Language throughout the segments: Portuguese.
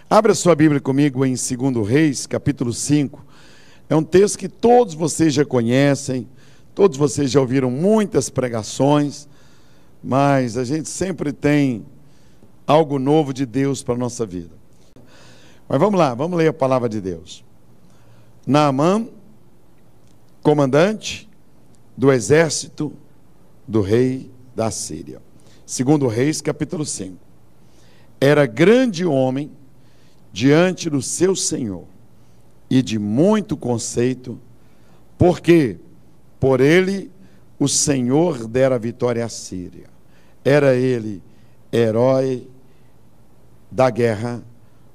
Abra sua Bíblia comigo em 2 Reis, capítulo 5. É um texto que todos vocês já conhecem, todos vocês já ouviram muitas pregações, mas a gente sempre tem algo novo de Deus para a nossa vida. Mas vamos lá, vamos ler a palavra de Deus. Naamã, comandante do exército do rei da Síria. 2 Reis, capítulo 5. Era grande homem diante do seu senhor e de muito conceito, porque por ele o Senhor dera vitória à Síria. Era ele herói da guerra,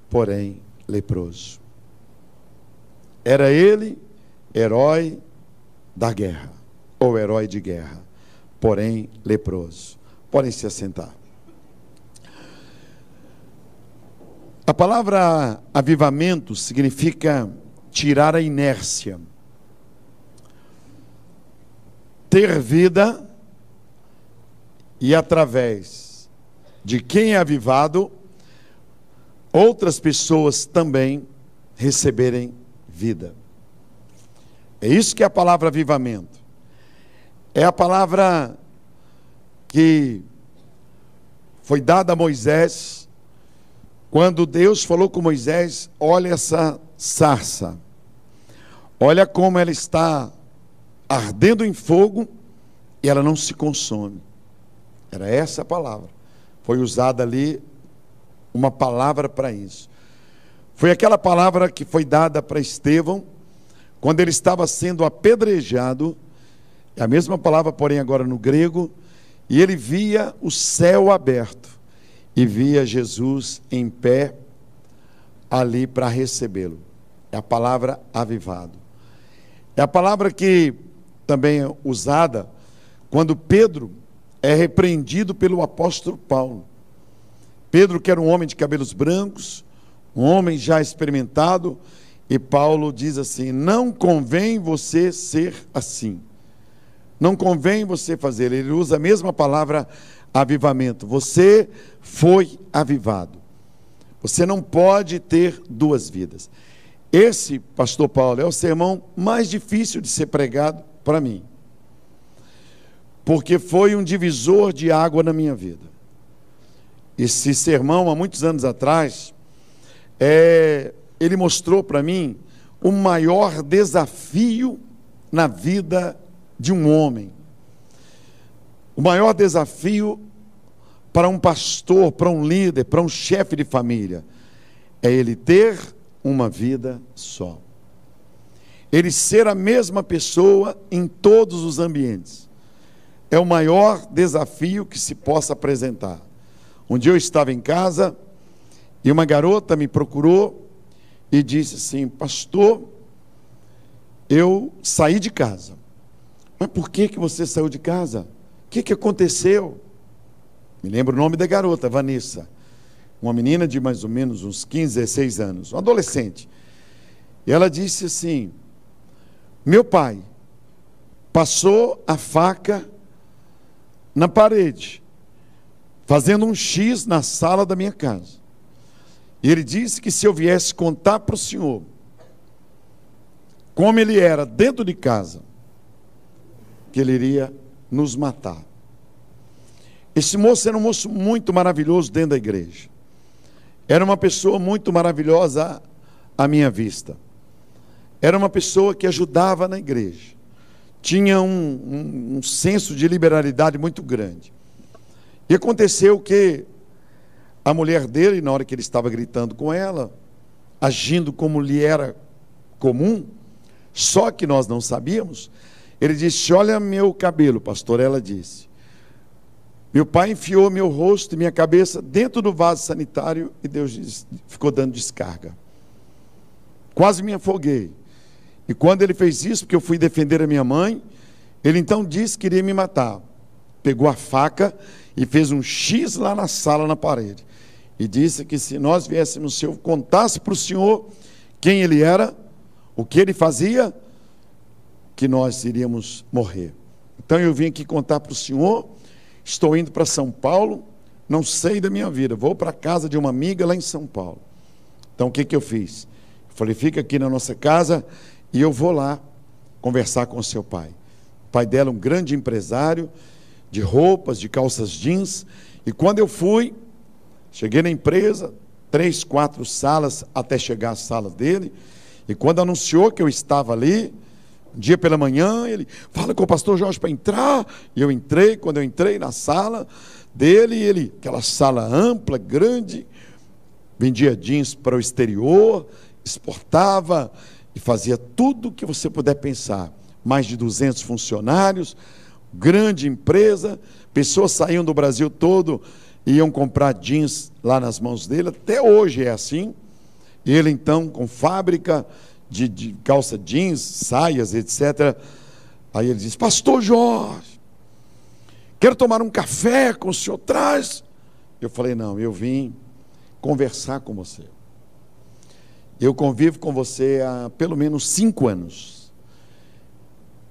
porém leproso. Era ele herói da guerra, ou herói de guerra, porém leproso. Podem se assentar. A palavra avivamento significa tirar a inércia, ter vida e através de quem é avivado, outras pessoas também receberem vida. É isso que é a palavra avivamento. É a palavra que foi dada a Moisés, quando Deus falou com Moisés: olha essa sarça, olha como ela está ardendo em fogo e ela não se consome. Era essa a palavra. Foi usada ali uma palavra para isso. Foi aquela palavra que foi dada para Estevão, quando ele estava sendo apedrejado, é a mesma palavra, porém agora no grego, e ele via o céu aberto, e via Jesus em pé, ali para recebê-lo. É a palavra avivado. É a palavra que também é usada quando Pedro é repreendido pelo apóstolo Paulo. Pedro, que era um homem de cabelos brancos, um homem já experimentado, e Paulo diz assim: não convém você ser assim, não convém você fazer. Ele usa a mesma palavra avivamento. Você foi avivado, você não pode ter duas vidas. Esse, pastor Paulo, é o sermão mais difícil de ser pregado para mim, porque foi um divisor de água na minha vida. Esse sermão, há muitos anos atrás, ele mostrou para mim o maior desafio na vida de um homem. O maior desafio para um pastor, para um líder, para um chefe de família, é ele ter uma vida só. Ele ser a mesma pessoa em todos os ambientes. É o maior desafio que se possa apresentar. Um dia eu estava em casa e uma garota me procurou e disse assim: pastor, eu saí de casa. Mas por que você saiu de casa? O que aconteceu? Me lembro o nome da garota, Vanessa. Uma menina de mais ou menos uns 15, 16 anos, uma adolescente. E ela disse assim: meu pai passou a faca na parede, fazendo um X na sala da minha casa. E ele disse que se eu viesse contar para o senhor como ele era dentro de casa, que ele iria nos matar. Esse moço era um moço muito maravilhoso dentro da igreja. Era uma pessoa muito maravilhosa à minha vista. Era uma pessoa que ajudava na igreja. Tinha um senso de liberalidade muito grande. E aconteceu que a mulher dele, na hora que ele estava gritando com ela, agindo como lhe era comum, só que nós não sabíamos, ele disse: olha meu cabelo, pastor. Ela disse: meu pai enfiou meu rosto e minha cabeça dentro do vaso sanitário e Deus ficou dando descarga. Quase me afoguei. E quando ele fez isso, porque eu fui defender a minha mãe, ele então disse que iria me matar. Pegou a faca e fez um X lá na sala, na parede. E disse que se nós viéssemos, se eu contasse para o senhor quem ele era, o que ele fazia, que nós iríamos morrer. Então eu vim aqui contar para o senhor. Estou indo para São Paulo, não sei da minha vida, vou para a casa de uma amiga lá em São Paulo. Então o que eu fiz? Eu falei, fica aqui na nossa casa e eu vou lá conversar com o seu pai. O pai dela é um grande empresário de roupas, de calças jeans. E quando eu fui, cheguei na empresa, 3, 4 salas até chegar à sala dele. E quando anunciou que eu estava ali, um dia pela manhã, ele fala com o pastor Jorge para entrar. E eu entrei, quando eu entrei na sala dele, aquela sala ampla, grande, vendia jeans para o exterior, exportava e fazia tudo o que você puder pensar. Mais de 200 funcionários, grande empresa, pessoas saíam do Brasil todo e iam comprar jeans lá nas mãos dele. Até hoje é assim. Ele então com fábrica de calça jeans, saias, etc. Aí ele diz, pastor Jorge, quero tomar um café com o senhor, traz. Eu falei, não, eu vim conversar com você. Eu convivo com você há pelo menos 5 anos.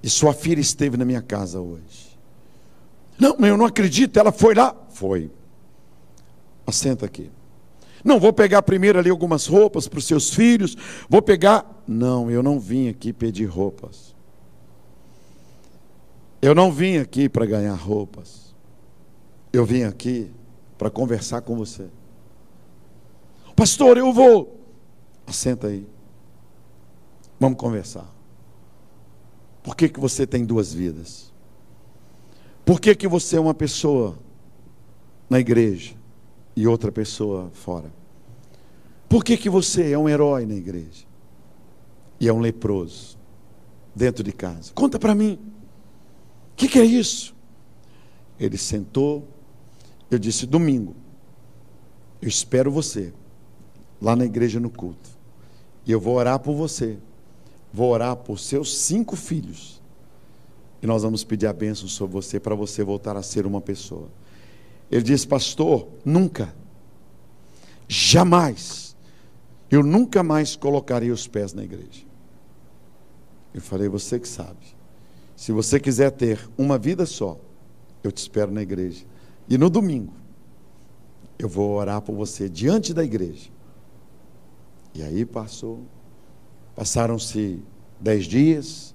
E sua filha esteve na minha casa hoje. Não, eu não acredito, ela foi lá. Foi. Assenta aqui. Não, vou pegar primeiro ali algumas roupas para os seus filhos. Vou pegar. Não, eu não vim aqui pedir roupas. Eu não vim aqui para ganhar roupas. Eu vim aqui para conversar com você. Pastor, eu vou. Assenta aí. Vamos conversar. Por que você tem 2 vidas? Por que você é uma pessoa na igreja e outra pessoa fora? Por que você é um herói na igreja e é um leproso dentro de casa? Conta para mim. O que é isso? Ele sentou. Eu disse, domingo, eu espero você lá na igreja no culto. E eu vou orar por você. Vou orar por seus 5 filhos. E nós vamos pedir a bênção sobre você, para você voltar a ser uma pessoa. Ele disse, pastor, nunca, jamais, eu nunca mais colocarei os pés na igreja. Eu falei, você que sabe. Se você quiser ter uma vida só, eu te espero na igreja. E no domingo, eu vou orar por você diante da igreja. E aí passaram-se 10 dias,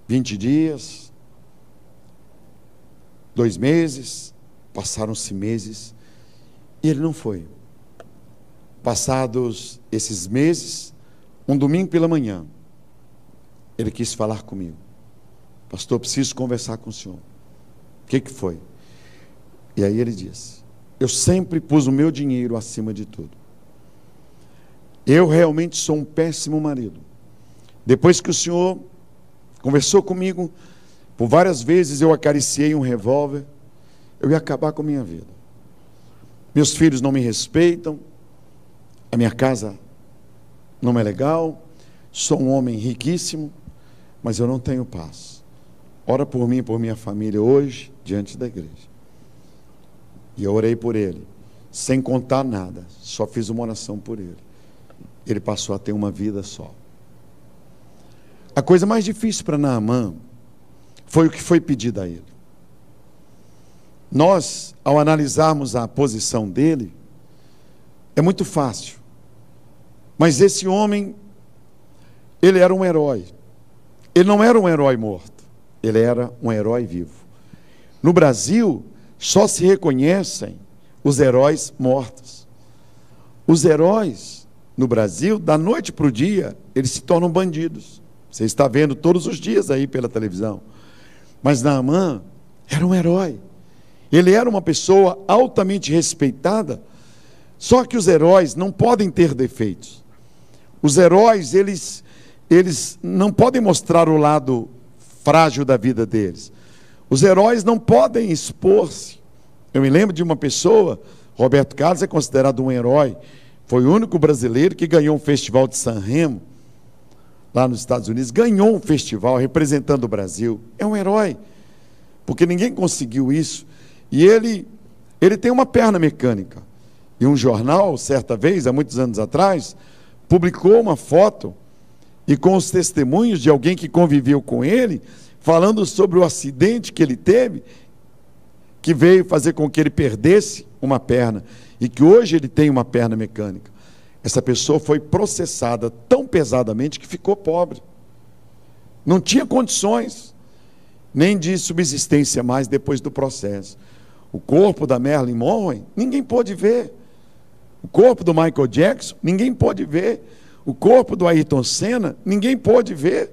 20 dias, 2 meses, passaram-se meses, e ele não foi. Passados esses meses, um domingo pela manhã, ele quis falar comigo. Pastor, preciso conversar com o senhor. O que foi? E aí ele disse, eu sempre pus o meu dinheiro acima de tudo. Eu realmente sou um péssimo marido. Depois que o senhor conversou comigo, por várias vezes eu acariciei um revólver, eu ia acabar com a minha vida. Meus filhos não me respeitam, a minha casa não é legal, sou um homem riquíssimo, mas eu não tenho paz. Ora por mim e por minha família hoje, diante da igreja. E eu orei por ele, sem contar nada, só fiz uma oração por ele. Ele passou a ter uma vida só. A coisa mais difícil para Naamã foi o que foi pedido a ele. Nós, ao analisarmos a posição dele, é muito fácil. Mas esse homem, ele era um herói. Ele não era um herói morto, ele era um herói vivo. No Brasil, só se reconhecem os heróis mortos. Os heróis, no Brasil, da noite para o dia, eles se tornam bandidos. Você está vendo todos os dias aí pela televisão. Mas Naamã era um herói. Ele era uma pessoa altamente respeitada. Só que os heróis não podem ter defeitos. Os heróis, eles não podem mostrar o lado frágil da vida deles. Os heróis não podem expor-se. Eu me lembro de uma pessoa, Roberto Carlos é considerado um herói. Foi o único brasileiro que ganhou um festival de San Remo, lá nos Estados Unidos, ganhou um festival representando o Brasil. É um herói, porque ninguém conseguiu isso. E ele tem uma perna mecânica. E um jornal, certa vez, há muitos anos atrás, publicou uma foto, e com os testemunhos de alguém que conviveu com ele, falando sobre o acidente que ele teve, que veio fazer com que ele perdesse uma perna, e que hoje ele tem uma perna mecânica. essa pessoa foi processada tão pesadamente que ficou pobre. Não tinha condições nem de subsistência mais depois do processo. O corpo da Marilyn Monroe, ninguém pôde ver. O corpo do Michael Jackson, ninguém pôde ver. O corpo do Ayrton Senna, ninguém pôde ver.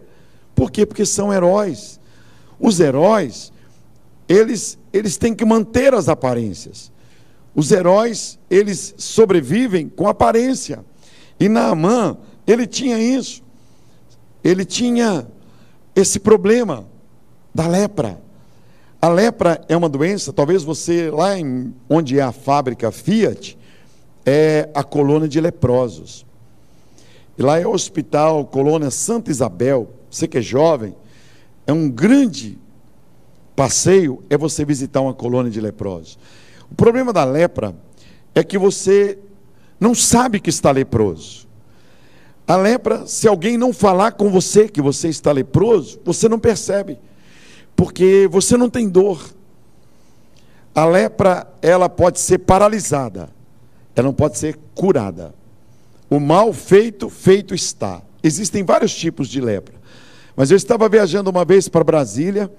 Por quê? Porque são heróis. Os heróis, eles têm que manter as aparências. Os heróis, eles sobrevivem com aparência. E Naamã, ele tinha isso. Ele tinha esse problema da lepra. A lepra é uma doença, talvez você, lá onde é a fábrica Fiat, é a colônia de leprosos. E lá é o hospital, colônia Santa Isabel. Você que é jovem, é um grande passeio, é você visitar uma colônia de leprosos. O problema da lepra é que você não sabe que está leproso. A lepra, se alguém não falar com você que você está leproso, você não percebe, porque você não tem dor. A lepra, ela pode ser paralisada, ela não pode ser curada. O mal feito, feito está. Existem vários tipos de lepra. Mas eu estava viajando uma vez para Brasília,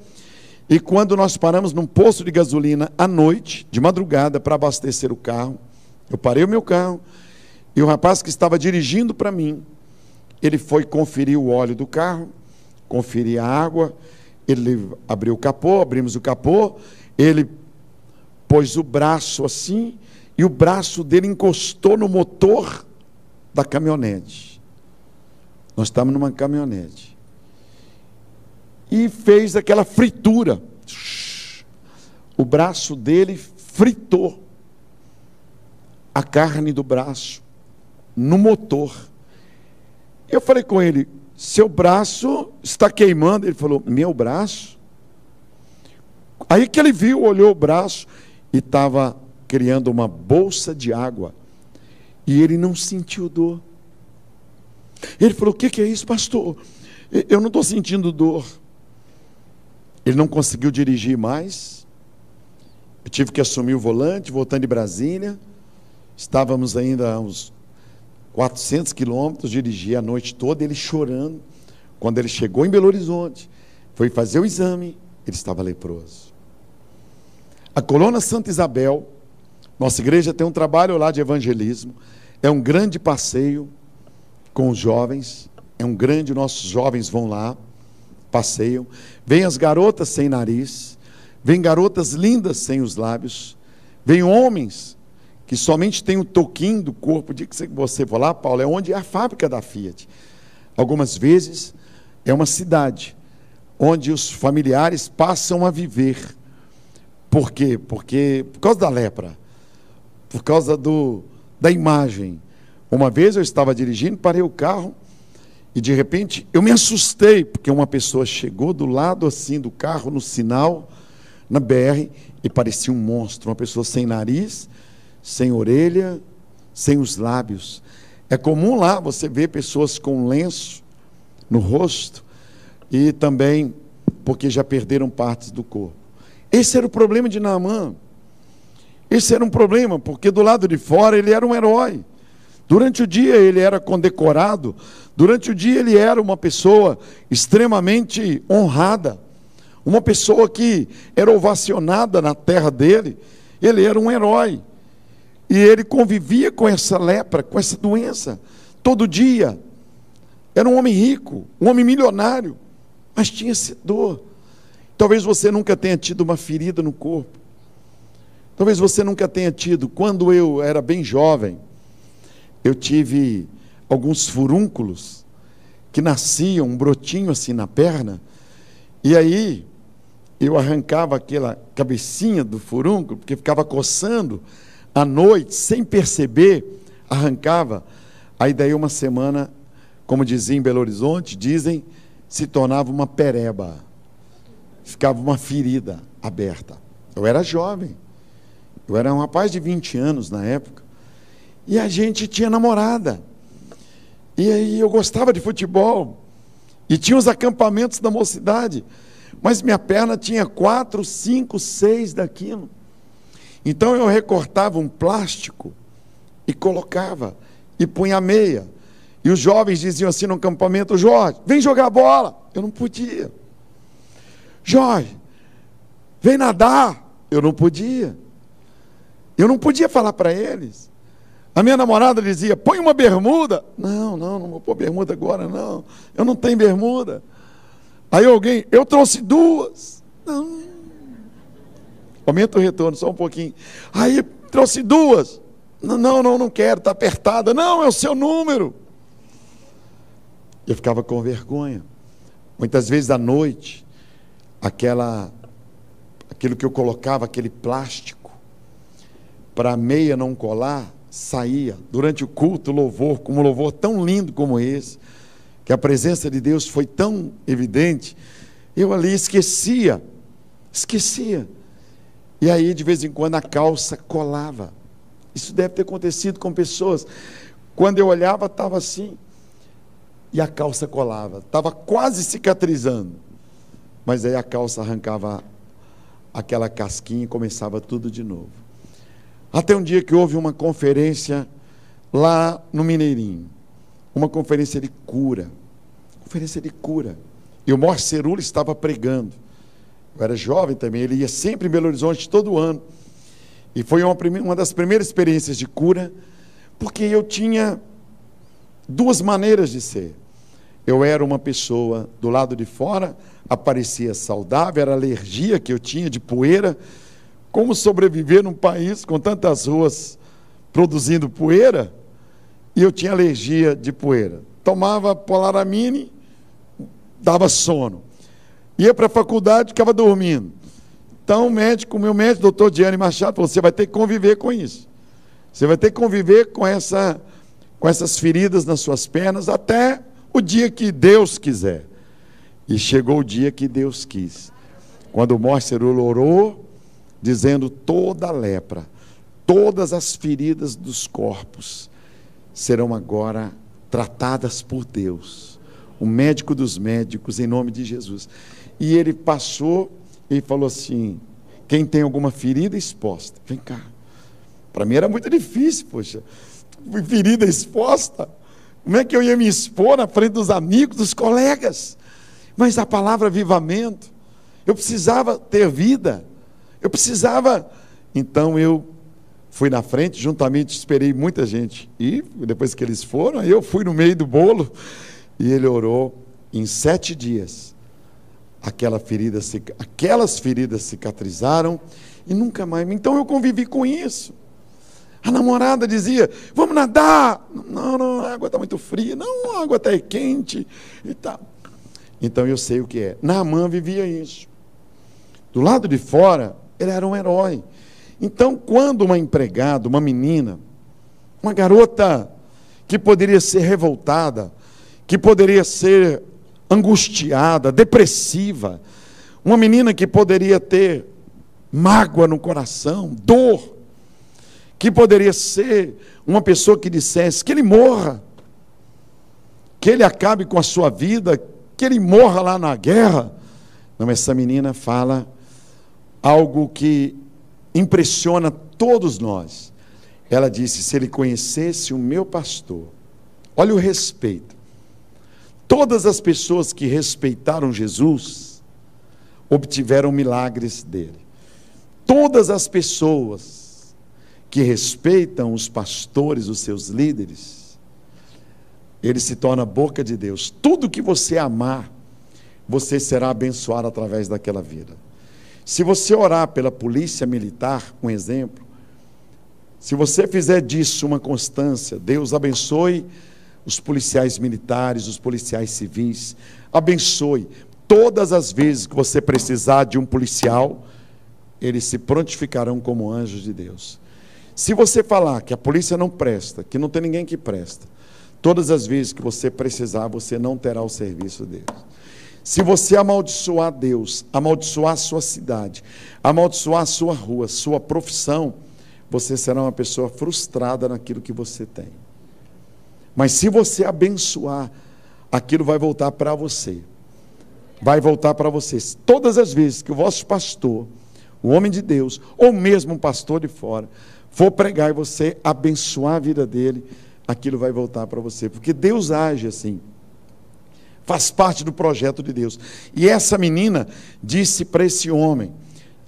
e quando nós paramos num posto de gasolina à noite, de madrugada, para abastecer o carro, eu parei o meu carro, e o rapaz que estava dirigindo para mim, ele foi conferir o óleo do carro, conferir a água, ele abriu o capô, abrimos o capô, ele pôs o braço assim, e o braço dele encostou no motor da caminhonete. Nós estávamos numa caminhonete. E fez aquela fritura. O braço dele fritou a carne do braço no motor. Eu falei com ele, seu braço está queimando. Ele falou, meu braço? Aí que ele viu, olhou o braço e estava criando uma bolsa de água. E ele não sentiu dor. Ele falou, o que é isso, pastor? Eu não estou sentindo dor. Ele não conseguiu dirigir mais. Eu tive que assumir o volante, voltando de Brasília. Estávamos ainda a uns 400 quilômetros, dirigi a noite toda, ele chorando. Quando ele chegou em Belo Horizonte, foi fazer o exame, ele estava leproso. A colônia Santa Isabel, nossa igreja tem um trabalho lá de evangelismo, é um grande passeio com os jovens, nossos jovens vão lá, passeiam, vem as garotas sem nariz, vem garotas lindas sem os lábios, vem homens que somente têm o toquinho do corpo. De que você for lá, Paulo, é onde é a fábrica da Fiat. Algumas vezes é uma cidade onde os familiares passam a viver. Por quê? Porque por causa da lepra, por causa da imagem. Uma vez eu estava dirigindo, parei o carro, e de repente eu me assustei, porque uma pessoa chegou do lado assim do carro, no sinal, na BR, e parecia um monstro, uma pessoa sem nariz, sem orelha, sem os lábios. É comum lá você ver pessoas com lenço no rosto, e também porque já perderam partes do corpo. Esse era o problema de Naamã. Esse era um problema, porque do lado de fora ele era um herói. Durante o dia ele era condecorado, durante o dia ele era uma pessoa extremamente honrada, uma pessoa que era ovacionada na terra dele, ele era um herói. E ele convivia com essa lepra, com essa doença, todo dia. Era um homem rico, um homem milionário, mas tinha essa dor. Talvez você nunca tenha tido uma ferida no corpo. Talvez você nunca tenha tido. Quando eu era bem jovem, eu tive alguns furúnculos que nasciam, um brotinho assim na perna, e aí eu arrancava aquela cabecinha do furúnculo, porque ficava coçando à noite, sem perceber, arrancava. Aí daí uma semana, como dizia em Belo Horizonte, dizem, se tornava uma pereba, ficava uma ferida aberta. Eu era jovem, eu era um rapaz de 20 anos na época, e a gente tinha namorada, e aí eu gostava de futebol, e tinha os acampamentos da mocidade, mas minha perna tinha 4, 5, 6 daquilo. Então eu recortava um plástico e colocava, e punha a meia. E os jovens diziam assim no acampamento: Jorge, vem jogar bola. Eu não podia. Jorge, vem nadar. Eu não podia. Eu não podia falar para eles. A minha namorada dizia: põe uma bermuda. Não vou pôr bermuda agora, não. Eu não tenho bermuda. Aí alguém: eu trouxe duas. Não. Aumenta o retorno só um pouquinho. Aí trouxe duas. Não quero, está apertada. Não, é o seu número. Eu ficava com vergonha. Muitas vezes à noite, aquilo que eu colocava, aquele plástico, para a meia não colar, saía. Durante o culto, louvor, como um louvor tão lindo como esse, que a presença de Deus foi tão evidente, eu ali esquecia. E aí, de vez em quando, a calça colava. Isso deve ter acontecido com pessoas. Quando eu olhava, estava assim, e a calça colava. Estava quase cicatrizando. Mas aí a calça arrancava aquela casquinha e começava tudo de novo. Até um dia que houve uma conferência lá no Mineirinho. Uma conferência de cura. E o Mor Cerula estava pregando. Eu era jovem também, ele ia sempre em Belo Horizonte todo ano. E foi uma das primeiras experiências de cura, porque eu tinha duas maneiras de ser. Eu era uma pessoa do lado de fora, aparecia saudável, era alergia que eu tinha de poeira. Como sobreviver num país com tantas ruas produzindo poeira? E eu tinha alergia de poeira. Tomava Polaramine, dava sono. Ia para a faculdade, ficava dormindo. Então o meu médico, doutor Diane Machado, falou: você vai ter que conviver com isso. Você vai ter que conviver com essas feridas nas suas pernas até o dia que Deus quiser. E chegou o dia que Deus quis. Quando o Mor Cerula orou, dizendo: toda a lepra, todas as feridas dos corpos serão agora tratadas por Deus, o médico dos médicos, em nome de Jesus. E ele passou e falou assim: quem tem alguma ferida exposta, vem cá. Para mim era muito difícil, poxa, ferida exposta, como é que eu ia me expor na frente dos amigos, dos colegas? Mas a palavra avivamento, eu precisava ter vida, então eu fui na frente, juntamente esperei muita gente, e depois que eles foram, eu fui no meio do bolo, e ele orou. Em 7 dias, aquelas feridas cicatrizaram, e nunca mais. Então eu convivi com isso. A namorada dizia: vamos nadar. Não, a água está muito fria. Não, a água está quente e tal. Então eu sei o que é. Naamã vivia isso. Do lado de fora, ele era um herói. Então, quando uma empregada, uma menina, uma garota que poderia ser revoltada, que poderia ser angustiada, depressiva, uma menina que poderia ter mágoa no coração, dor, que poderia ser uma pessoa que dissesse que ele morra, que ele acabe com a sua vida, que ele morra lá na guerra. Não, essa menina fala algo que impressiona todos nós. Ela disse: se ele conhecesse o meu pastor, olha o respeito. Todas as pessoas que respeitaram Jesus obtiveram milagres dele. Todas as pessoas que respeitam os pastores, os seus líderes, ele se torna a boca de Deus. Tudo que você amar, você será abençoado através daquela vida. Se você orar pela polícia militar, um exemplo, se você fizer disso uma constância, Deus abençoe os policiais militares, os policiais civis, abençoe. Todas as vezes que você precisar de um policial, eles se prontificarão como anjos de Deus. Se você falar que a polícia não presta, que não tem ninguém que presta, todas as vezes que você precisar, você não terá o serviço deles. Se você amaldiçoar Deus, amaldiçoar a sua cidade, amaldiçoar a sua rua, sua profissão, você será uma pessoa frustrada naquilo que você tem. Mas se você abençoar, aquilo vai voltar para você. Vai voltar para vocês. Todas as vezes que o vosso pastor, o homem de Deus, ou mesmo um pastor de fora, for pregar e você abençoar a vida dele, aquilo vai voltar para você, porque Deus age assim. Faz parte do projeto de Deus. E essa menina disse para esse homem: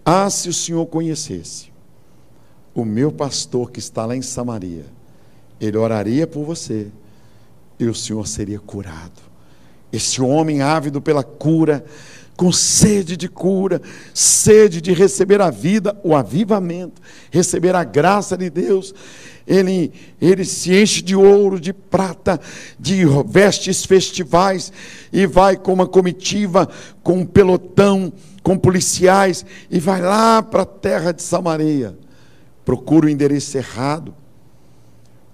ah, se o senhor conhecesse o meu pastor que está lá em Samaria, ele oraria por você e o senhor seria curado. Esse homem ávido pela cura, com sede de cura, sede de receber a vida, o avivamento, receber a graça de Deus, ele se enche de ouro, de prata, de vestes festivais, e vai com uma comitiva, com um pelotão, com policiais, e vai lá para a terra de Samaria, procura o endereço errado.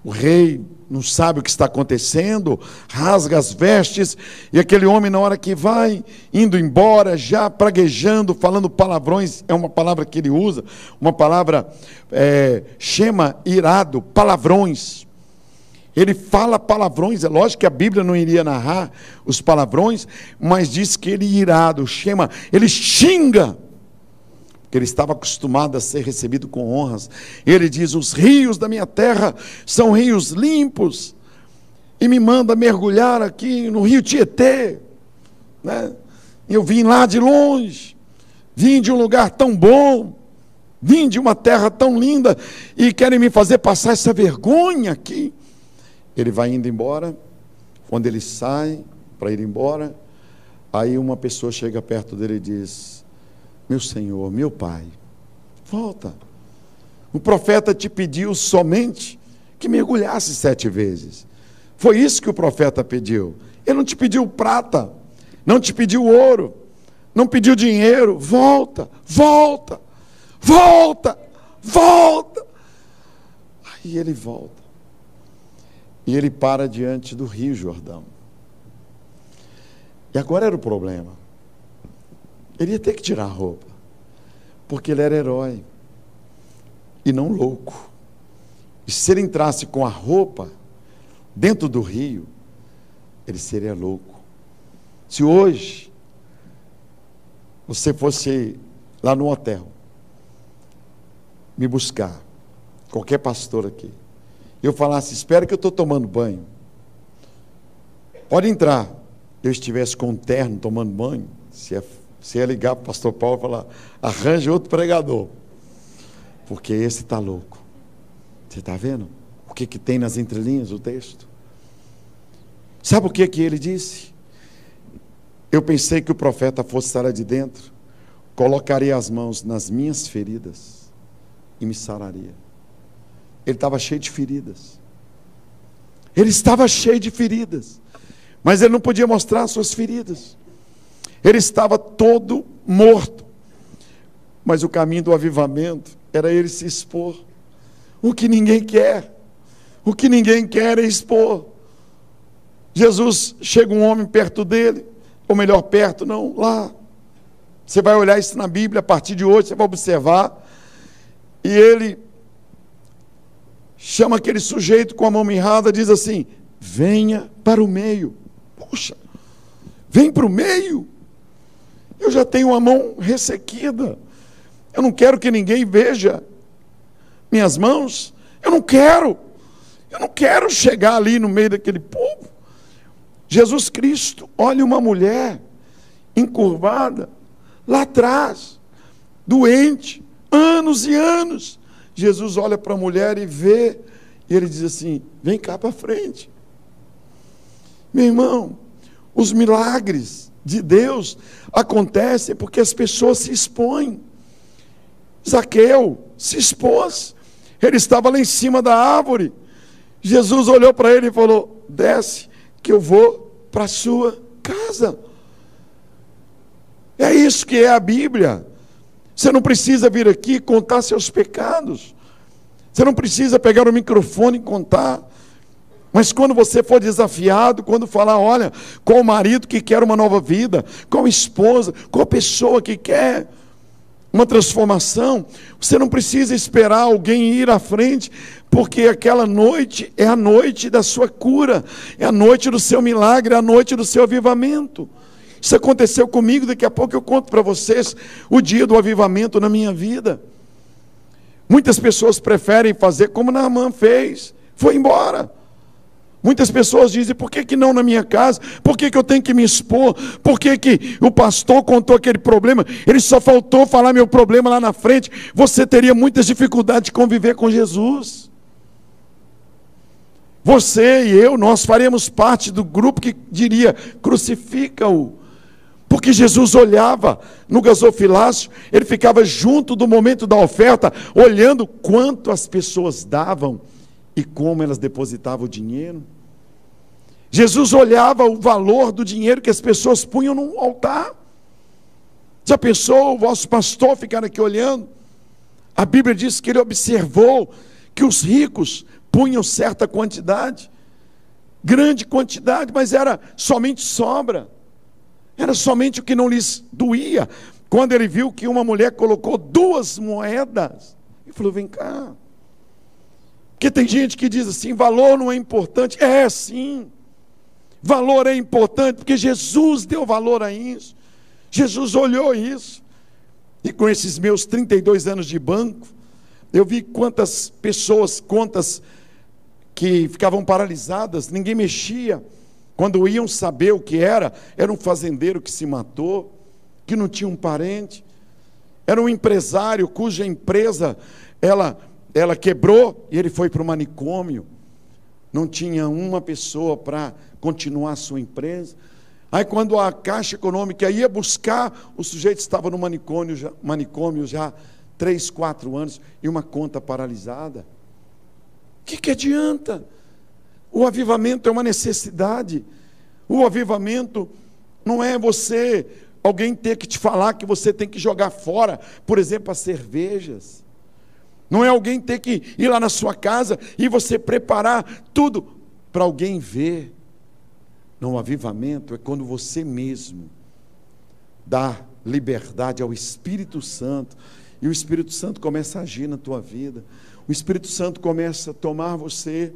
O rei não sabe o que está acontecendo, rasga as vestes, e aquele homem, na hora que vai indo embora, já praguejando, falando palavrões, é uma palavra que ele usa, uma palavra chama irado, palavrões. Ele fala palavrões, é lógico que a Bíblia não iria narrar os palavrões, mas diz que ele irado, ele xinga, porque ele estava acostumado a ser recebido com honras. Ele diz: os rios da minha terra são rios limpos, e me manda mergulhar aqui no rio Tietê, né? Eu vim lá de longe, vim de um lugar tão bom, vim de uma terra tão linda, e querem me fazer passar essa vergonha aqui. Ele vai indo embora. Quando ele sai para ir embora, aí uma pessoa chega perto dele e diz: meu Senhor, meu Pai, volta. O profeta te pediu somente que mergulhasse 7 vezes. Foi isso que o profeta pediu. Ele não te pediu prata, não te pediu ouro, não pediu dinheiro. Volta, volta, volta, volta. Aí ele volta. E ele para diante do Rio Jordão. E agora era o problema. Ele ia ter que tirar a roupa, porque ele era herói e não louco. E se ele entrasse com a roupa dentro do rio, ele seria louco. Se hoje você fosse lá no hotel me buscar, qualquer pastor aqui, eu falasse: espera que eu estou tomando banho, pode entrar. Eu estivesse com um terno tomando banho, você ia ligar para o pastor Paulo e falar: arranje outro pregador, porque esse está louco. Você está vendo o que tem nas entrelinhas do texto? Sabe o que ele disse? Eu pensei que o profeta fosse estar lá de dentro, colocaria as mãos nas minhas feridas e me sararia. Ele estava cheio de feridas. Ele estava cheio de feridas, mas ele não podia mostrar as suas feridas. Ele estava todo morto. Mas o caminho do avivamento era ele se expor. O que ninguém quer. O que ninguém quer é expor. Jesus, chega um homem perto dele, ou melhor, perto, não, lá. Você vai olhar isso na Bíblia, a partir de hoje, você vai observar. E ele chama aquele sujeito com a mão mirrada, diz assim: venha para o meio. Puxa, vem para o meio. Eu já tenho a mão ressequida. Eu não quero que ninguém veja minhas mãos. Eu não quero chegar ali no meio daquele povo. Jesus Cristo olha uma mulher encurvada, lá atrás, doente, anos e anos. Jesus olha para a mulher e vê, e ele diz assim: vem cá para frente. Meu irmão, os milagres de Deus acontecem porque as pessoas se expõem. Zaqueu se expôs, ele estava lá em cima da árvore. Jesus olhou para ele e falou: desce, que eu vou para a sua casa. É isso que é a Bíblia. Você não precisa vir aqui contar seus pecados, você não precisa pegar o microfone e contar. Mas quando você for desafiado, quando falar: olha, qual o marido que quer uma nova vida, qual a esposa, qual a pessoa que quer uma transformação, você não precisa esperar alguém ir à frente, porque aquela noite é a noite da sua cura, é a noite do seu milagre, é a noite do seu avivamento. Isso aconteceu comigo, daqui a pouco eu conto para vocês o dia do avivamento na minha vida. Muitas pessoas preferem fazer como Naamã fez, foi embora. Muitas pessoas dizem: por que não na minha casa? Por que eu tenho que me expor? Por que o pastor contou aquele problema? Ele só faltou falar meu problema lá na frente. Você teria muitas dificuldades de conviver com Jesus. Você e eu, nós faremos parte do grupo que diria: crucifica-o. Porque Jesus olhava no gasofilácio, ele ficava junto do momento da oferta, olhando quanto as pessoas davam e como elas depositavam o dinheiro. Jesus olhava o valor do dinheiro que as pessoas punham no altar. Já pensou o vosso pastor ficar aqui olhando? A Bíblia diz que ele observou que os ricos punham certa quantidade, grande quantidade, mas era somente sobra. Era somente o que não lhes doía. Quando ele viu que uma mulher colocou 2 moedas, ele falou: vem cá. Porque tem gente que diz assim: valor não é importante. É sim, valor é importante, porque Jesus deu valor a isso. Jesus olhou isso. E com esses meus 32 anos de banco, eu vi quantas pessoas, contas que ficavam paralisadas, ninguém mexia. Quando iam saber o que era um fazendeiro que se matou, que não tinha um parente, era um empresário cuja empresa, ela quebrou e ele foi para o manicômio, não tinha uma pessoa para continuar a sua empresa. Aí quando a Caixa Econômica ia buscar, o sujeito estava no manicômio já 3, 4 anos, e uma conta paralisada. O que adianta? O avivamento é uma necessidade. O avivamento não é alguém ter que te falar que você tem que jogar fora, por exemplo, as cervejas. Não é alguém ter que ir lá na sua casa e você preparar tudo para alguém ver. Não, o avivamento é quando você mesmo dá liberdade ao Espírito Santo, e o Espírito Santo começa a agir na tua vida. O Espírito Santo começa a tomar você,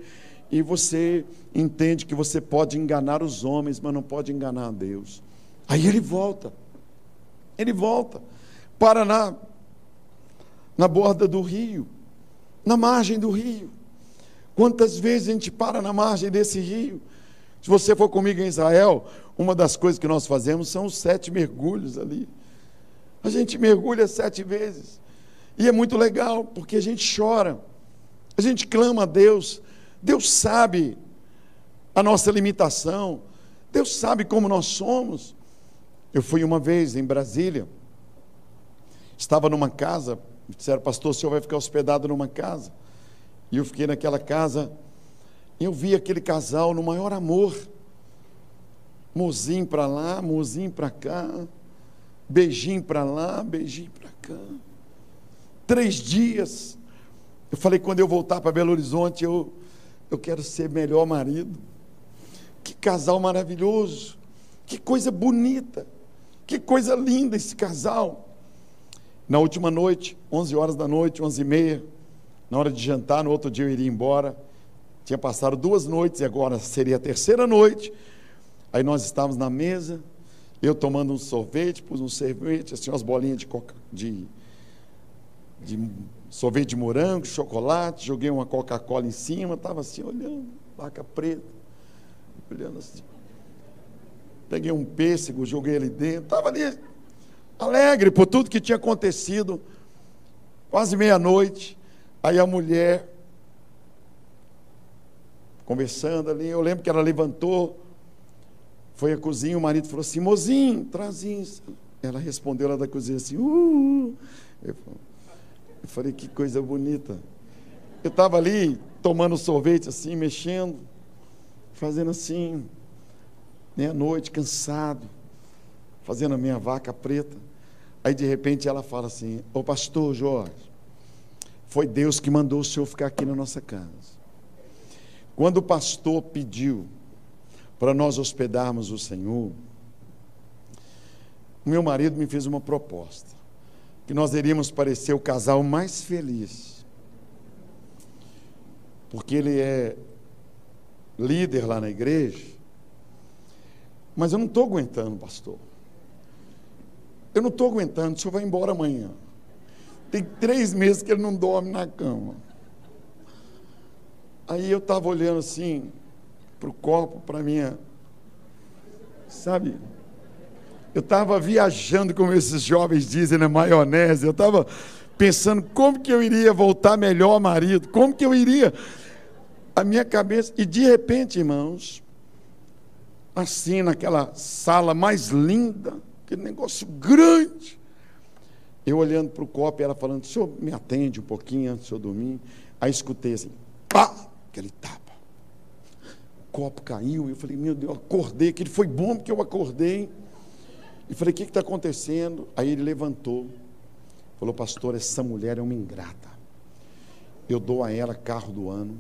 e você entende que você pode enganar os homens, mas não pode enganar a Deus. Aí ele volta, para na borda do rio, na margem do rio. Quantas vezes a gente para na margem desse rio? Se você for comigo em Israel, uma das coisas que nós fazemos são os 7 mergulhos ali. A gente mergulha 7 vezes, e é muito legal, porque a gente chora, a gente clama a Deus. Deus sabe a nossa limitação, Deus sabe como nós somos. Eu fui uma vez em Brasília, estava numa casa, me disseram: pastor, o senhor vai ficar hospedado numa casa. E eu fiquei naquela casa, e eu vi aquele casal no maior amor, mozinho para lá, mozinho para cá, beijinho para lá, beijinho para cá. 3 dias, eu falei: quando eu voltar para Belo Horizonte, eu quero ser melhor marido. Que casal maravilhoso, que coisa bonita, que coisa linda esse casal. Na última noite, 11 horas da noite, 11h30, na hora de jantar, no outro dia eu iria embora. Tinha passado 2 noites e agora seria a 3ª noite. Aí nós estávamos na mesa, eu tomando um sorvete, pus um sorvete, assim, umas bolinhas de sorvete de morango, chocolate, joguei uma Coca-Cola em cima, estava assim olhando, vaca preta, olhando assim. Peguei um pêssego, joguei ali dentro, estava ali alegre por tudo que tinha acontecido. Quase meia-noite, aí a mulher conversando ali, eu lembro que ela levantou, foi à cozinha, o marido falou assim: mozinho, traz isso. Ela respondeu lá da cozinha assim: Eu falei: que coisa bonita. Eu estava ali tomando sorvete assim, mexendo, fazendo assim, meia-noite, cansado, fazendo a minha vaca preta. Aí de repente ela fala assim: ô pastor Jorge, foi Deus que mandou o senhor ficar aqui na nossa casa. Quando o pastor pediu para nós hospedarmos o Senhor, o meu marido me fez uma proposta, que nós iríamos parecer o casal mais feliz, porque ele é líder lá na igreja. Mas eu não estou aguentando, pastor, eu não estou aguentando, o senhor vai embora amanhã. Tem 3 meses que ele não dorme na cama. Aí eu estava olhando assim, para o copo, para minha... Sabe? Eu estava viajando, como esses jovens dizem, na maionese. Eu estava pensando como que eu iria voltar melhor marido, como que eu iria... A minha cabeça... E de repente, irmãos, assim, naquela sala mais linda, aquele negócio grande, eu olhando para o copo e ela falando: o senhor me atende um pouquinho antes de eu dormir? Aí escutei assim, pá, aquele tapa. O copo caiu e eu falei: meu Deus, eu acordei. Aquele foi bom porque eu acordei. E falei: o que está acontecendo? Aí ele levantou, falou: pastor, essa mulher é uma ingrata. Eu dou a ela carro do ano,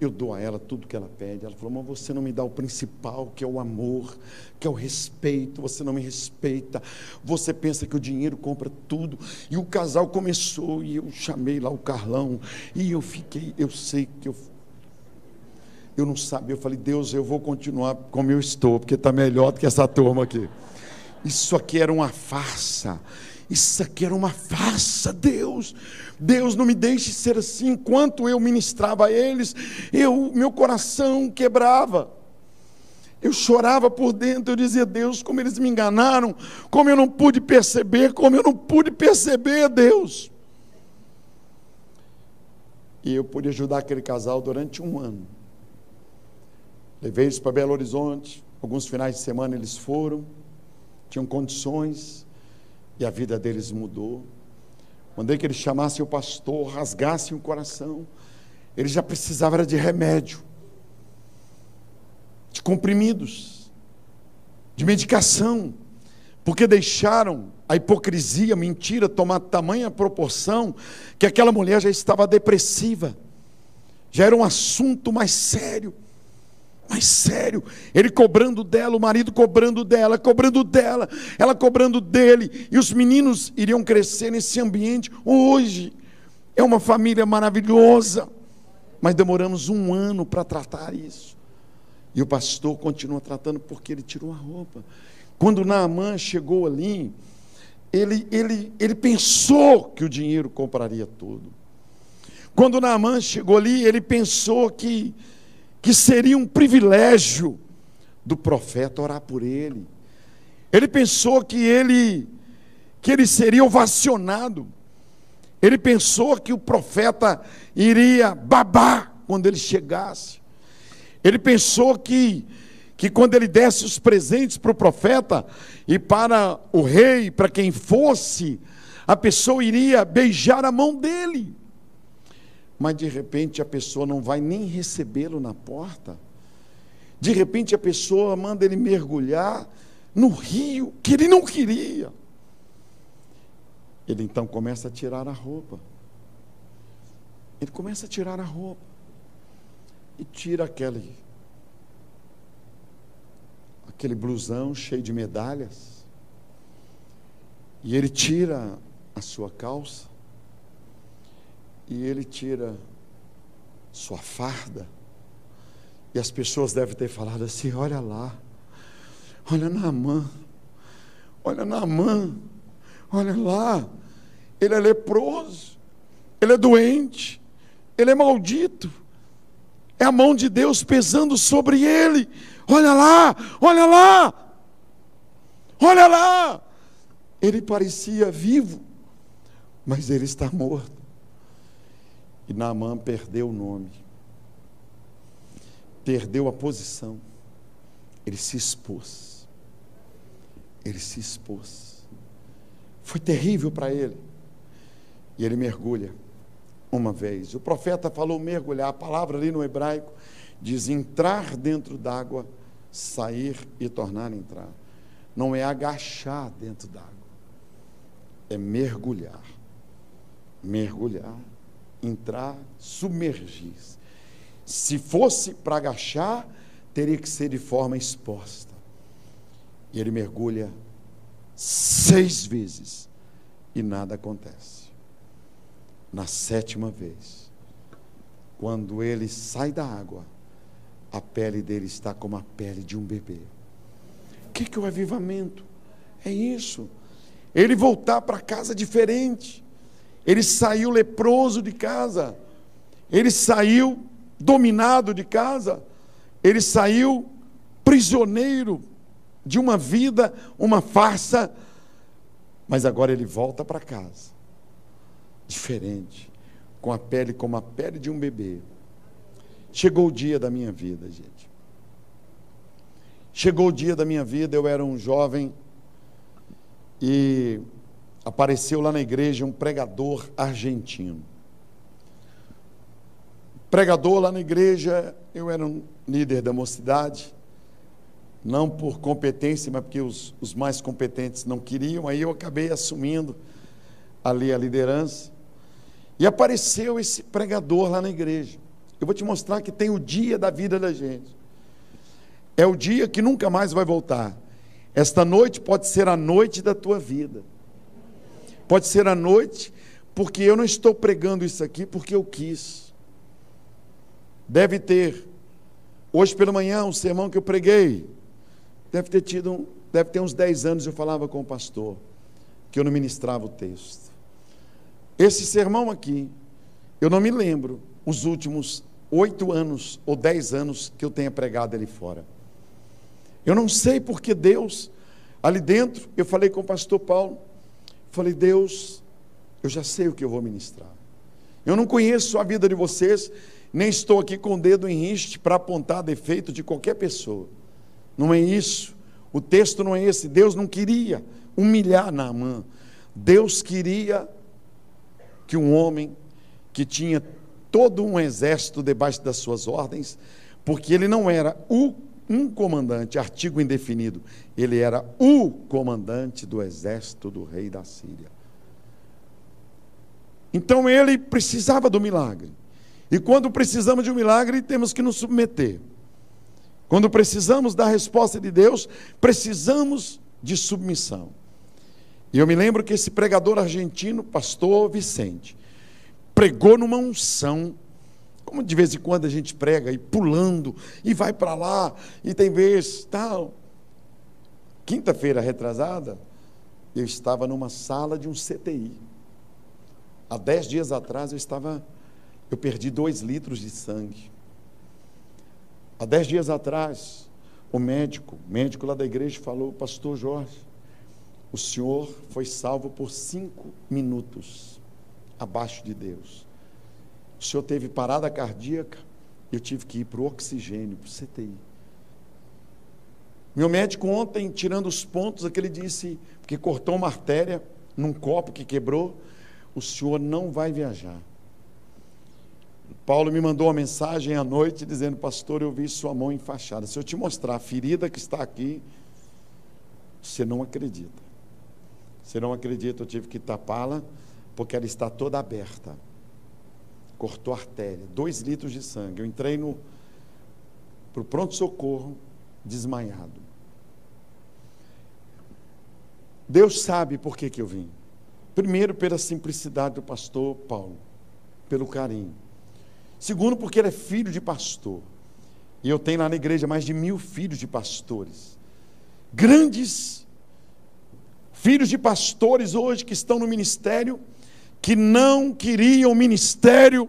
eu dou a ela tudo que ela pede. Ela falou: mas você não me dá o principal, que é o amor, que é o respeito. Você não me respeita. Você pensa que o dinheiro compra tudo. E o casal começou, e eu chamei lá o Carlão, e eu fiquei, eu sei que eu não sabia. Eu falei: Deus, eu vou continuar como eu estou, porque está melhor do que essa turma aqui. Isso aqui era uma farsa. Isso aqui era uma farsa, Deus. Deus, não me deixe ser assim. Enquanto eu ministrava a eles, meu coração quebrava. Eu chorava por dentro. Eu dizia: Deus, como eles me enganaram, como eu não pude perceber, Deus. E eu pude ajudar aquele casal durante um ano. Levei eles para Belo Horizonte. Alguns finais de semana eles foram, tinham condições, e a vida deles mudou. Mandei que eles chamassem o pastor, rasgassem o coração. Eles já precisavam de remédio, de comprimidos, de medicação, porque deixaram a hipocrisia, a mentira tomar tamanha proporção, que aquela mulher já estava depressiva, já era um assunto mais sério. Mais sério, ele cobrando dela, o marido cobrando dela, ela cobrando dele, e os meninos iriam crescer nesse ambiente. Hoje é uma família maravilhosa, mas demoramos um ano para tratar isso, e o pastor continua tratando porque ele tirou a roupa. Quando Naamã chegou ali, ele pensou que o dinheiro compraria tudo. Quando Naamã chegou ali, ele pensou que seria um privilégio do profeta orar por ele. Ele pensou que ele seria ovacionado. Ele pensou que o profeta iria babar quando ele chegasse. Ele pensou que quando ele desse os presentes para o profeta e para o rei, para quem fosse, a pessoa iria beijar a mão dele. Mas de repente a pessoa não vai nem recebê-lo na porta. De repente a pessoa manda ele mergulhar no rio que ele não queria. Ele então começa a tirar a roupa. Ele começa a tirar a roupa. E tira aquele blusão cheio de medalhas. E ele tira a sua calça. E ele tira sua farda. E as pessoas devem ter falado assim: olha lá, olha Naamã, olha lá, ele é leproso, ele é doente, ele é maldito, é a mão de Deus pesando sobre ele. Olha lá, olha lá, olha lá. Ele parecia vivo, mas ele está morto. E Naamã perdeu o nome, perdeu a posição, ele se expôs, foi terrível para ele, e ele mergulha uma vez. O profeta falou mergulhar, a palavra ali no hebraico diz entrar dentro d'água, sair e tornar a entrar. Não é agachar dentro d'água, é mergulhar, entrar, submergir. Se fosse para agachar, teria que ser de forma exposta. E ele mergulha 6 vezes e nada acontece. Na 7ª vez, quando ele sai da água, a pele dele está como a pele de um bebê. O que é o avivamento? É isso. Ele voltar para casa diferente. Ele saiu leproso de casa, ele saiu dominado de casa, Ele saiu prisioneiro de uma vida, uma farsa, mas agora ele volta para casa, diferente, com a pele como a pele de um bebê. Chegou o dia da minha vida, gente. Chegou o dia da minha vida, eu era um jovem e apareceu lá na igreja um pregador argentino. Pregador lá na igreja, eu era um líder da mocidade, não por competência, mas porque os mais competentes não queriam, aí eu acabei assumindo ali a liderança, e apareceu esse pregador lá na igreja. Eu vou te mostrar que tem o dia da vida da gente, é o dia que nunca mais vai voltar. Esta noite pode ser a noite da tua vida, pode ser a noite, porque eu não estou pregando isso aqui porque eu quis. Deve ter, hoje pela manhã, um sermão que eu preguei, deve ter uns 10 anos, eu falava com o pastor, que eu não ministrava o texto. Esse sermão aqui, eu não me lembro os últimos 8 anos ou 10 anos que eu tenha pregado ali fora. Eu não sei porque Deus, ali dentro, eu falei com o pastor Paulo, falei, Deus, eu já sei o que eu vou ministrar. Eu não conheço a vida de vocês, nem estou aqui com o dedo em riste para apontar defeito de qualquer pessoa. Não é isso. O texto não é esse. Deus não queria humilhar Naamã. Deus queria que um homem que tinha todo um exército debaixo das suas ordens, porque ele não era um comandante, artigo indefinido, ele era o comandante do exército do rei da Síria. Então ele precisava do milagre. E quando precisamos de um milagre, temos que nos submeter. Quando precisamos da resposta de Deus, precisamos de submissão. E eu me lembro que esse pregador argentino, pastor Vicente, pregou numa unção, como de vez em quando a gente prega, e pulando, e vai para lá, e tem vez, tal. Quinta-feira retrasada, eu estava numa sala de um CTI. Há 10 dias atrás eu perdi 2 litros de sangue. Há 10 dias atrás, o médico lá da igreja falou, pastor Jorge, o senhor foi salvo por 5 minutos abaixo de Deus. O senhor teve parada cardíaca, eu tive que ir para o oxigênio, para o CTI. Meu médico ontem, tirando os pontos, aquele disse, porque cortou uma artéria num copo que quebrou, o senhor não vai viajar. Paulo me mandou uma mensagem à noite dizendo, pastor, eu vi sua mão enfaixada. Se eu te mostrar a ferida que está aqui, você não acredita. Você não acredita, eu tive que tapá-la, porque ela está toda aberta. Cortou a artéria, 2 litros de sangue. Eu entrei para o pronto-socorro, desmaiado. Deus sabe por que eu vim. Primeiro, pela simplicidade do pastor Paulo, pelo carinho. Segundo, porque ele é filho de pastor. E eu tenho lá na igreja mais de 1000 filhos de pastores. Grandes filhos de pastores hoje que estão no ministério, que não queriam ministério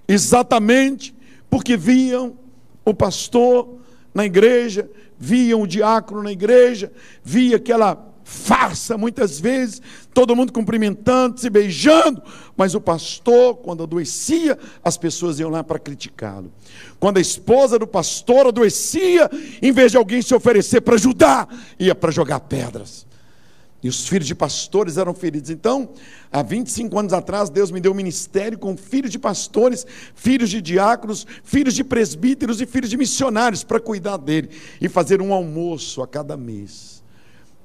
exatamente porque viam o pastor na igreja, viam o diácono na igreja, via aquela farsa muitas vezes, todo mundo cumprimentando, se beijando, mas o pastor, quando adoecia, as pessoas iam lá para criticá-lo. Quando a esposa do pastor adoecia, em vez de alguém se oferecer para ajudar, ia para jogar pedras. E os filhos de pastores eram feridos. Então, há 25 anos atrás, Deus me deu um ministério com filhos de pastores, filhos de diáconos, filhos de presbíteros e filhos de missionários para cuidar dele e fazer um almoço a cada mês.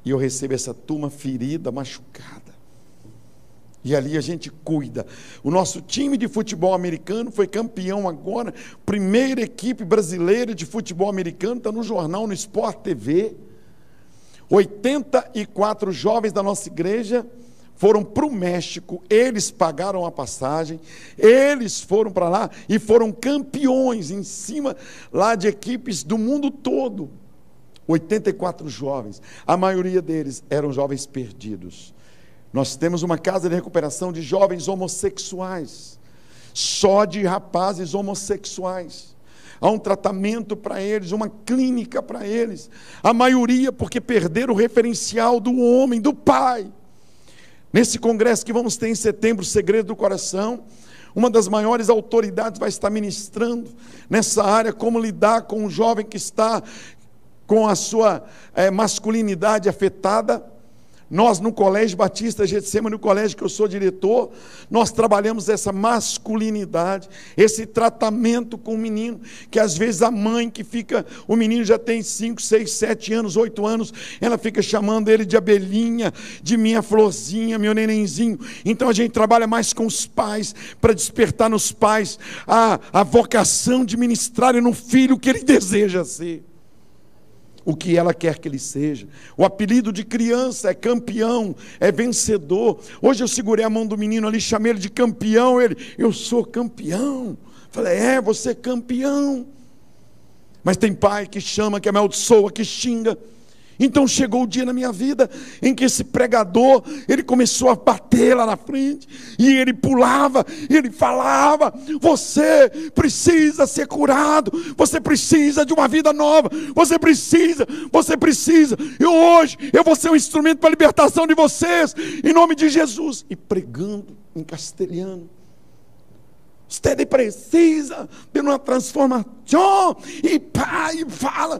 E eu recebo essa turma ferida, machucada. E ali a gente cuida. O nosso time de futebol americano foi campeão agora, primeira equipe brasileira de futebol americano, está no jornal, no Sport TV. 84 jovens da nossa igreja foram para o México, eles pagaram a passagem, eles foram para lá e foram campeões em cima lá de equipes do mundo todo. 84 jovens, a maioria deles eram jovens perdidos. Nós temos uma casa de recuperação de jovens homossexuais, só de rapazes homossexuais. há um tratamento para eles, uma clínica para eles. A maioria porque perderam o referencial do homem, do pai. Nesse congresso que vamos ter em setembro, Segredo do Coração, uma das maiores autoridades vai estar ministrando nessa área, como lidar com um jovem que está com a sua masculinidade afetada. Nós no Colégio Batista Getsemane, no colégio que eu sou diretor, nós trabalhamos essa masculinidade, esse tratamento com o menino, que às vezes a mãe que fica, o menino já tem 5, 6, 7 anos, 8 anos, ela fica chamando ele de abelhinha, de minha florzinha, meu nenenzinho. Então a gente trabalha mais com os pais, para despertar nos pais a vocação de ministrar no filho o que ele deseja ser, o que ela quer que ele seja. O apelido de criança é campeão, é vencedor. Hoje eu segurei a mão do menino ali, chamei ele de campeão. Ele, eu sou campeão. Falei, você é campeão. Mas tem pai que chama, que amaldiçoa, que xinga. Então chegou o dia na minha vida em que esse pregador, ele começou a bater lá na frente, e ele pulava, ele falava, você precisa ser curado, você precisa de uma vida nova, você precisa, e hoje eu vou ser um instrumento para a libertação de vocês, em nome de Jesus, e pregando em castelhano. Você precisa de uma transformação, e pai, fala.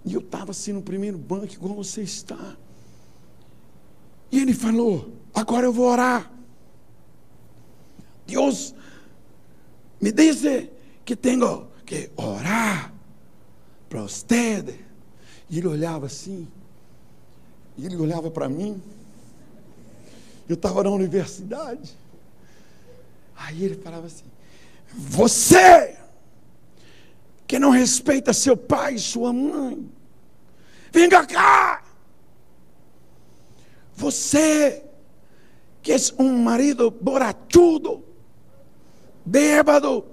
E eu estava assim no primeiro banco, igual você está. E ele falou, agora eu vou orar. Deus me disse que tenho que orar para você. E ele olhava assim, e ele olhava para mim. Eu estava na universidade. Aí ele falava assim, você que não respeita seu pai e sua mãe, venga cá. Você que é um marido borrachudo, bêbado,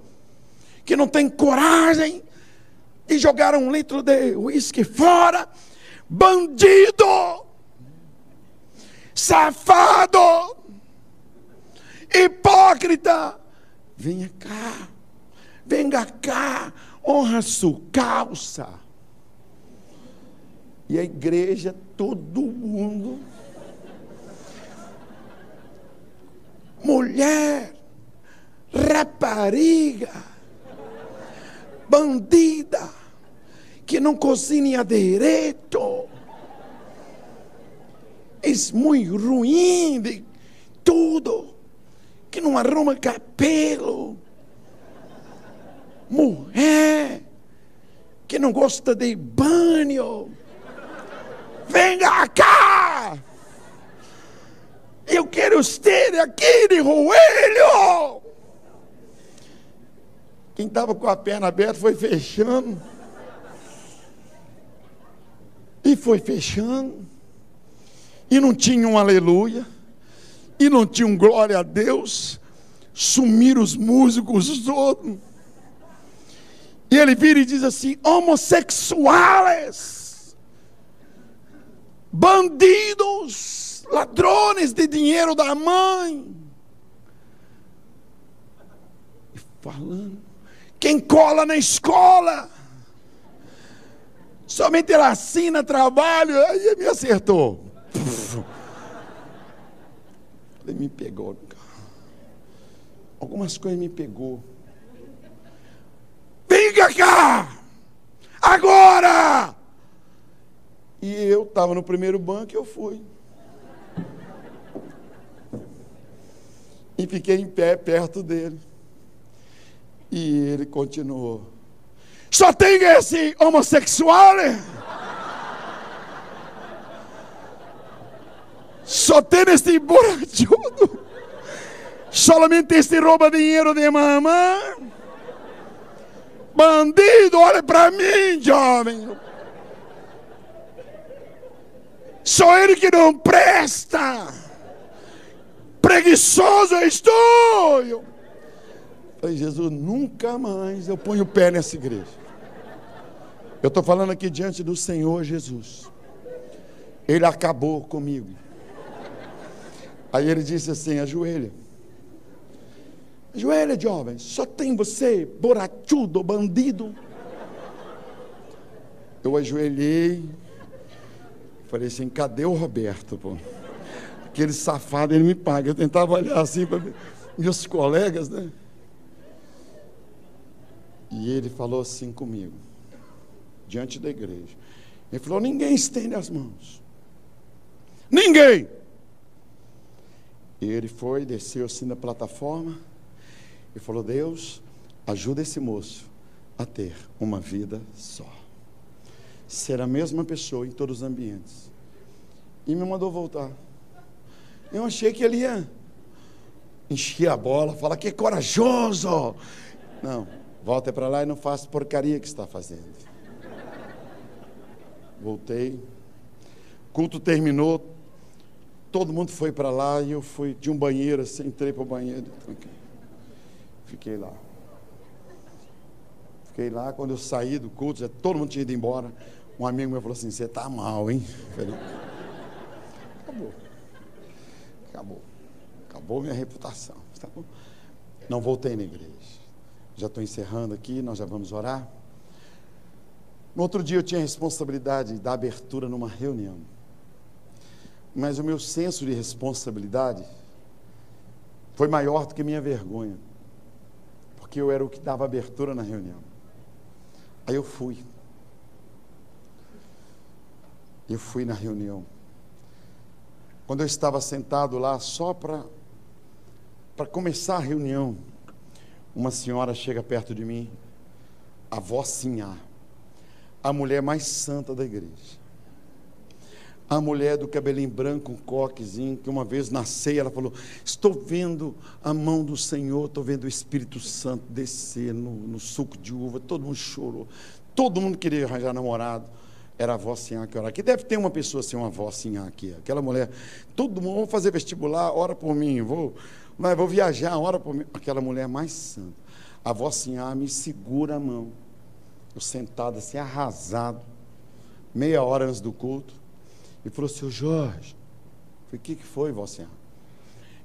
que não tem coragem de jogar 1 litro de uísque fora, bandido, safado, hipócrita, venha cá, honra sua calça. E a igreja, todo mundo, mulher, rapariga, bandida, que não cozinha direito, é muito ruim de tudo, que não arruma cabelo, mulher que não gosta de banho, venga cá, eu quero estar aqui de joelho. Quem estava com a perna aberta foi fechando, e foi fechando, e não tinha um aleluia, e não tinha um glória a Deus. Sumiram os músicos todos. E ele vira e diz assim, homossexuais, bandidos, ladrões de dinheiro da mãe. E falando, quem cola na escola, somente ele assina trabalho. Aí ele me acertou. Ele me pegou. Algumas coisas me pegou. Venha cá, agora! E eu estava no primeiro banco e eu fui. E fiquei em pé perto dele. E ele continuou. Só tem esse homossexual? Só tem esse borrachudo? Solamente esse rouba dinheiro de mamãe? Bandido, olha para mim, jovem. Só ele que não presta. Preguiçoso estou. Eu falei, Jesus, nunca mais eu ponho o pé nessa igreja. Eu estou falando aqui diante do Senhor Jesus. Ele acabou comigo. Aí ele disse assim, ajoelha. Ajoelha, jovem, só tem você, borrachudo, bandido. Eu ajoelhei, falei assim, cadê o Roberto, pô? Aquele safado, ele me paga. Eu tentava olhar assim para meus colegas, né? E ele falou assim comigo, diante da igreja. Ele falou, ninguém estende as mãos. Ninguém! E ele foi, desceu assim da plataforma e falou, Deus, ajuda esse moço a ter uma vida só. Ser a mesma pessoa em todos os ambientes. E me mandou voltar. Eu achei que ele ia encher a bola, falar que é corajoso. Não, volta para lá e não faça porcaria que está fazendo. Voltei. O culto terminou. Todo mundo foi para lá e eu fui de um banheiro assim, entrei para o banheiro. Fiquei lá. Fiquei lá, quando eu saí do culto, já todo mundo tinha ido embora. Um amigo meu falou assim, você está mal, hein? Eu falei, acabou minha reputação. Tá bom? Não voltei na igreja. Já estou encerrando aqui, nós já vamos orar. No outro dia eu tinha a responsabilidade da abertura numa reunião. Mas o meu senso de responsabilidade foi maior do que minha vergonha. Porque eu era o que dava abertura na reunião. Aí eu fui. Eu fui na reunião. Quando eu estava sentado lá, só para começar a reunião, uma senhora chega perto de mim, a avó Sinhá, a mulher mais santa da igreja. A mulher do cabelinho branco, um coquezinho, que uma vez na ceia ela falou, estou vendo a mão do Senhor, estou vendo o Espírito Santo descer no suco de uva. Todo mundo chorou, todo mundo queria arranjar namorado. Era a avó Sinhá que orava. Aqui deve ter uma pessoa assim, uma avó Sinhá aqui, aquela mulher, todo mundo, vamos fazer vestibular, ora por mim, vou viajar, ora por mim. Aquela mulher mais santa, a avó Sinhá me segura a mão, eu sentado assim, arrasado, meia hora antes do culto, e falou, seu Jorge, eu falei, o que foi, vó Sinhá?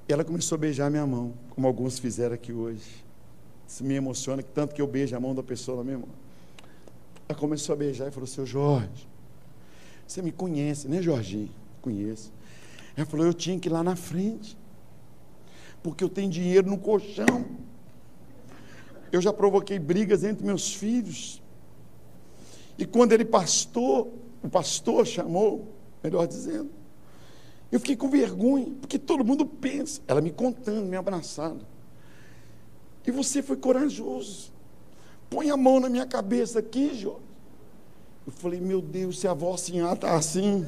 E ela começou a beijar minha mão, como alguns fizeram aqui hoje. Isso me emociona, tanto que eu beijo a mão da pessoa na minha mão. Ela começou a beijar e falou, seu Jorge, você me conhece, né, Jorginho? Conheço. Ela falou, eu tinha que ir lá na frente, porque eu tenho dinheiro no colchão. Eu já provoquei brigas entre meus filhos. E quando o pastor chamou, melhor dizendo, eu fiquei com vergonha, porque todo mundo pensa, ela me contando, me abraçando. E você foi corajoso. Põe a mão na minha cabeça aqui, Jorge. Eu falei, meu Deus, se a avó Sinhá está assim.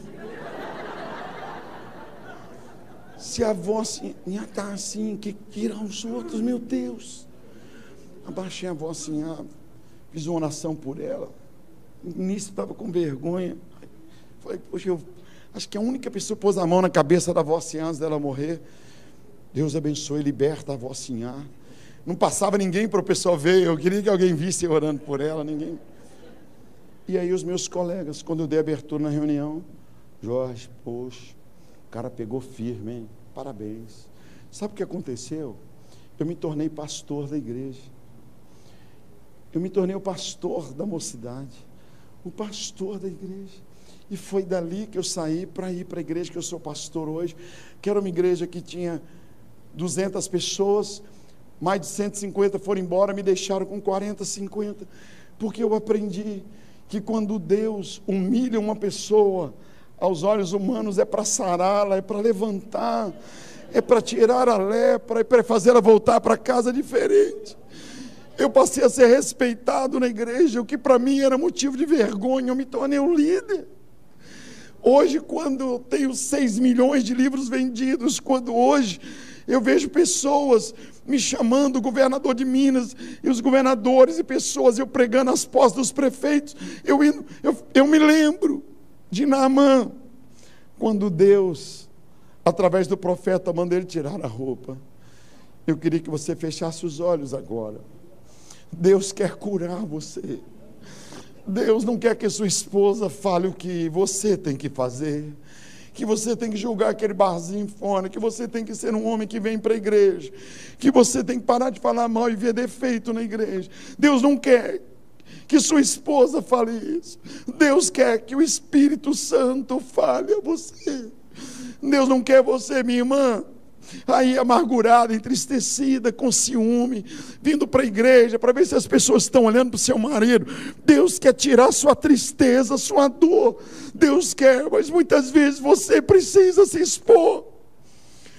Se a avó Sinhá está assim, que irão os outros, meu Deus. Abaixei a avó Sinhá, fiz uma oração por ela. Nisso estava com vergonha. Falei, poxa, eu acho que a única pessoa que pôs a mão na cabeça da avó Sinhá antes dela morrer. Deus abençoe e liberta a avó Sinhá. Não passava ninguém para o pessoal ver, eu queria que alguém visse eu orando por ela, ninguém. E aí os meus colegas, quando eu dei abertura na reunião, Jorge, poxa, o cara pegou firme, hein? Parabéns. Sabe o que aconteceu? Eu me tornei pastor da igreja. Eu me tornei o pastor da mocidade, o pastor da igreja. E foi dali que eu saí para ir para a igreja que eu sou pastor hoje, que era uma igreja que tinha 200 pessoas, mais de 150 foram embora, me deixaram com 40, 50, porque eu aprendi que quando Deus humilha uma pessoa, aos olhos humanos é para sará-la, é para levantar, é para tirar a lepra, é para fazê-la voltar para casa diferente. Eu passei a ser respeitado na igreja, o que para mim era motivo de vergonha, eu me tornei um líder. Hoje, quando eu tenho 6 milhões de livros vendidos, quando hoje eu vejo pessoas me chamando, o governador de Minas, e os governadores e pessoas, eu pregando as postas dos prefeitos, eu me lembro de Naamã, quando Deus, através do profeta, manda ele tirar a roupa. Eu queria que você fechasse os olhos agora. Deus quer curar você. Deus não quer que sua esposa fale o que você tem que fazer, que você tem que julgar aquele barzinho fora, que você tem que ser um homem que vem para a igreja, que você tem que parar de falar mal e ver defeito na igreja. Deus não quer que sua esposa fale isso. Deus quer que o Espírito Santo fale a você. Deus não quer você, minha irmã, aí amargurada, entristecida, com ciúme, vindo para a igreja para ver se as pessoas estão olhando para o seu marido. Deus quer tirar sua tristeza, sua dor. Deus quer, mas muitas vezes você precisa se expor.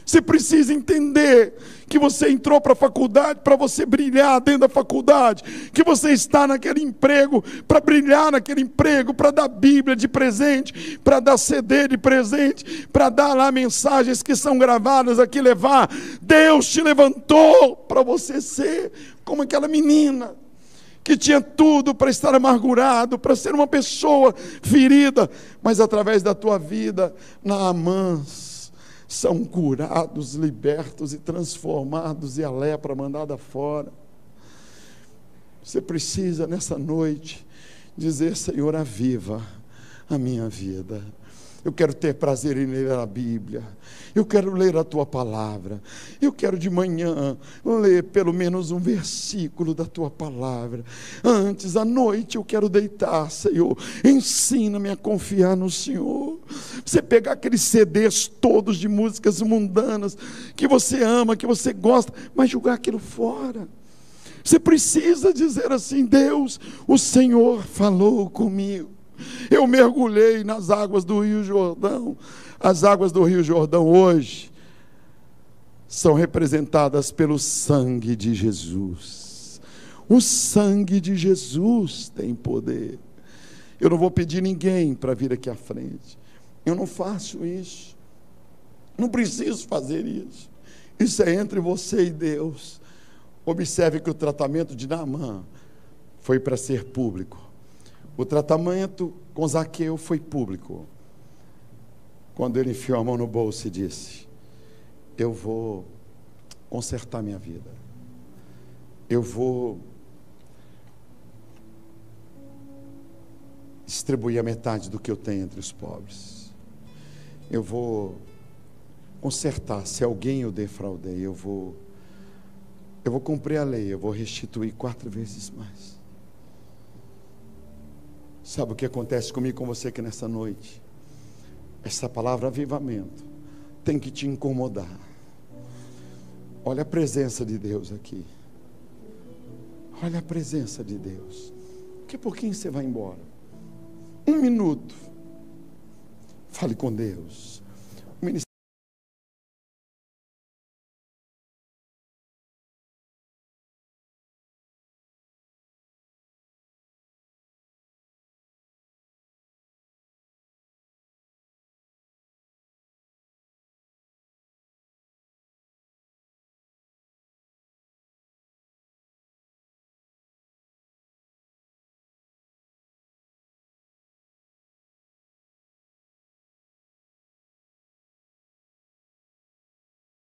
Você precisa entender que você entrou para a faculdade para você brilhar dentro da faculdade, que você está naquele emprego para brilhar naquele emprego, para dar Bíblia de presente, para dar CD de presente, para dar lá mensagens que são gravadas aqui, levar. Deus te levantou para você ser como aquela menina que tinha tudo para estar amargurado, para ser uma pessoa ferida, mas através da tua vida, Naamãs são curados, libertos e transformados, e a lepra mandada fora. Você precisa nessa noite dizer: Senhor, aviva a minha vida. Eu quero ter prazer em ler a Bíblia, eu quero ler a Tua Palavra, eu quero de manhã ler pelo menos um versículo da Tua Palavra. Antes, à noite, eu quero deitar, Senhor, ensina-me a confiar no Senhor. Você pegar aqueles CDs todos de músicas mundanas, que você ama, que você gosta, mas jogar aquilo fora. Você precisa dizer assim: Deus, o Senhor falou comigo. Eu mergulhei nas águas do Rio Jordão. As águas do Rio Jordão hoje são representadas pelo sangue de Jesus. O sangue de Jesus tem poder. Eu não vou pedir ninguém para vir aqui à frente. Eu não faço isso. Não preciso fazer isso. Isso é entre você e Deus. Observe que o tratamento de Naamã foi para ser público. O tratamento com Zaqueu foi público. Quando ele enfiou a mão no bolso e disse: eu vou consertar minha vida. Eu vou distribuir a metade do que eu tenho entre os pobres. Eu vou consertar. Se alguém eu defraudei, eu vou cumprir a lei. Eu vou restituir 4 vezes mais. Sabe o que acontece comigo e com você aqui nessa noite? Essa palavra avivamento tem que te incomodar. Olha a presença de Deus aqui. Olha a presença de Deus. Daqui a pouquinho você vai embora. 1 minuto. Fale com Deus.